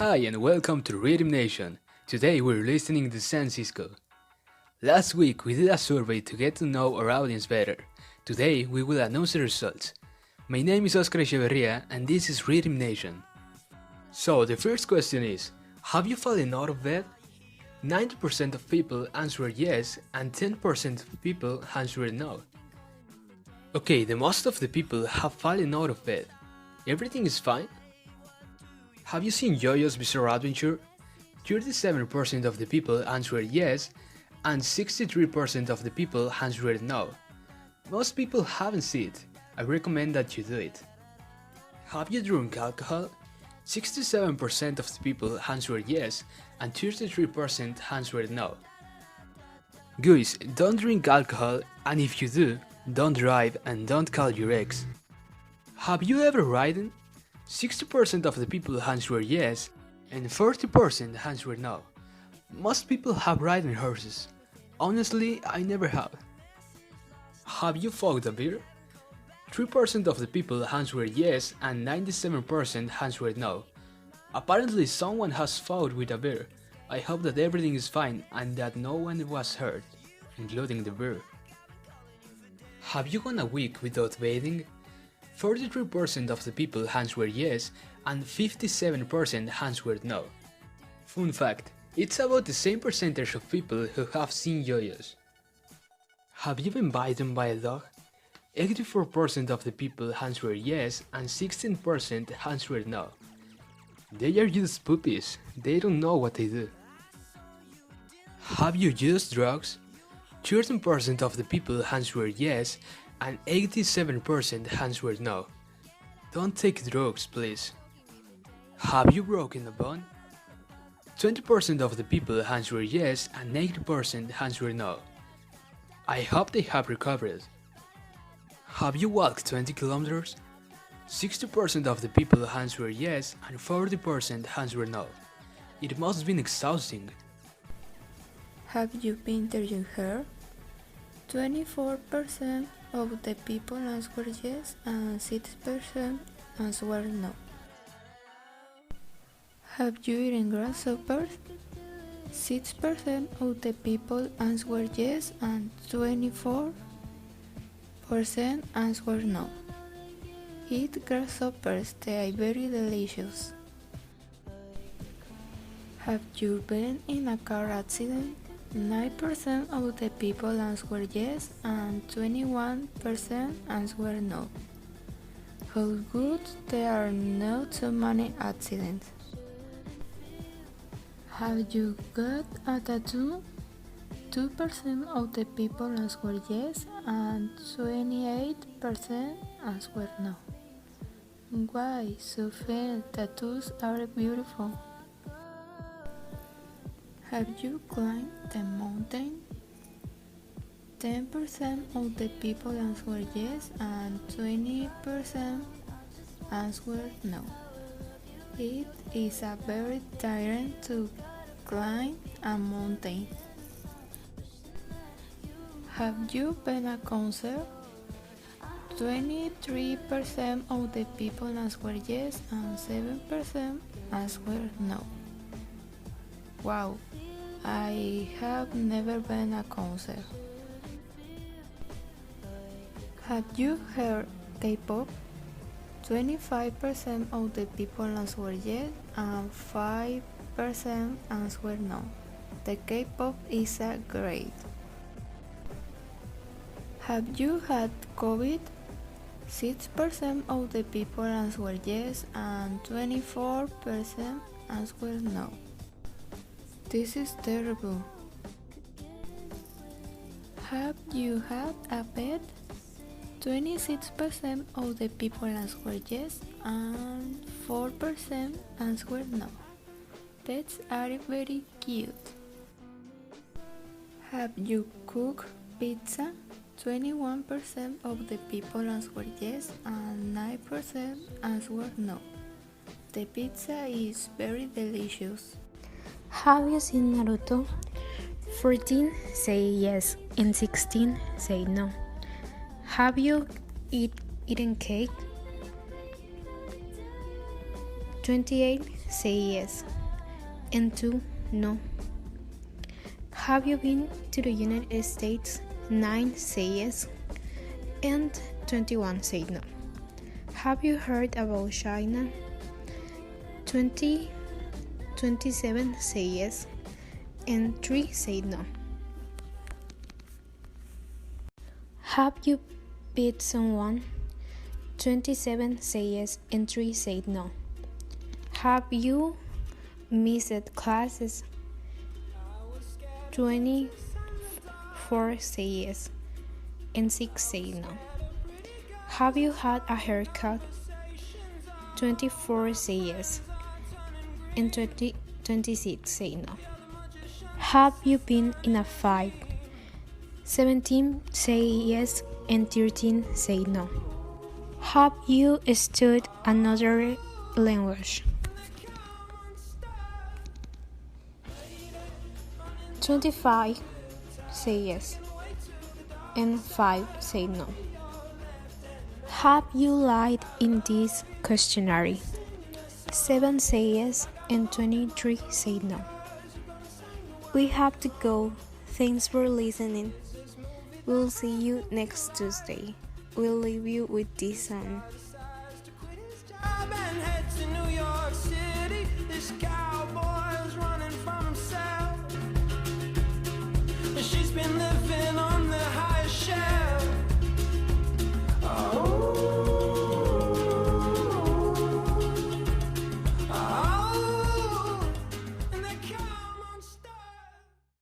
Hi and welcome to Rhythm Nation. Today we're listening to San Cisco. Last week we did a survey to get to know our audience better. Today we will announce the results. My name is Oscar Echeverria and this is Rhythm Nation. So the first question is, have you fallen out of bed? 90% of people answered yes and 10% of people answered no. Okay, the most of the people have fallen out of bed. Everything is fine? Have you seen JoJo's Bizarre Adventure? 37% of the people answered yes, and 63% of the people answered no. Most people haven't seen it. I recommend that you do it. Have you drunk alcohol? 67% of the people answered yes, and 33% answered no. Guys, don't drink alcohol, and if you do, don't drive and don't call your ex. Have you ever ridden? 60% of the people answered yes, and 40% answered no. Most people have ridden horses. Honestly, I never have. Have you fogged a beer? 3% of the people answered yes, and 97% answered no. Apparently someone has fought with a beer. I hope that everything is fine and that no one was hurt, including the beer. Have you gone a week without bathing? 43% of the people answered yes, and 57% answered no. Fun fact, it's about the same percentage of people who have seen JoJo's. Have you been bitten by a dog? 84% of the people answered yes, and 16% answered no. They are just puppies, they don't know what they do. Have you used drugs? 13% of the people answered yes, and 87% answered no. Don't take drugs, please. Have you broken a bone? 20% of the people answered yes, and 80% answered no. I hope they have recovered. Have you walked 20 kilometers? 60% of the people answered yes, and 40% answered no. It must have been exhausting. Have you painted your hair? 24% of the people answered yes and 6% answered no. Have you eaten grasshoppers? 6% of the people answered yes and 24% answered no. Eat grasshoppers, they are very delicious. Have you been in a car accident? 9% of the people answered yes and 21% answered no. How good there are not so many accidents. Have you got a tattoo? 2% of the people answered yes and 28% answered no. Why? So fair, tattoos are beautiful. Have you climbed the mountain? 10% of the people answered yes and 20% answered no. It is a very tiring to climb a mountain. Have you been at a concert? 23% of the people answered yes and 7% answered no. Wow, I have never been a concert. Have you heard K-pop? 25% of the people answered yes and 5% answered no. The K-pop is a great. Have you had COVID? 6% of the people answered yes and 24% answered no. This is terrible. Have you had a pet? 26% of the people answered yes and 4% answered no. Pets are very cute. Have you cooked pizza? 21% of the people answered yes and 9% answered no. The pizza is very delicious. Have you seen Naruto? 14 say yes and 16 say no. Have you eaten cake? 28 say yes, and 2 no. Have you been to the United States? 9 say yes, and 21 say no. Have you heard about China? 27 say yes, and 3 say no. Have you beat someone? 27 say yes, and 3 say no. Have you missed classes? 24 say yes, and 6 say no. Have you had a haircut? 24 say yes, and 26 say no. Have you been in a fight? 17 say yes, and 13 say no. Have you studied another language? 25 say yes, and 5 say no. Have you lied in this questionnaire? 7 say yes, and 23 say no. We have to go. Thanks for listening. We'll see you next Tuesday. We'll leave you with this song.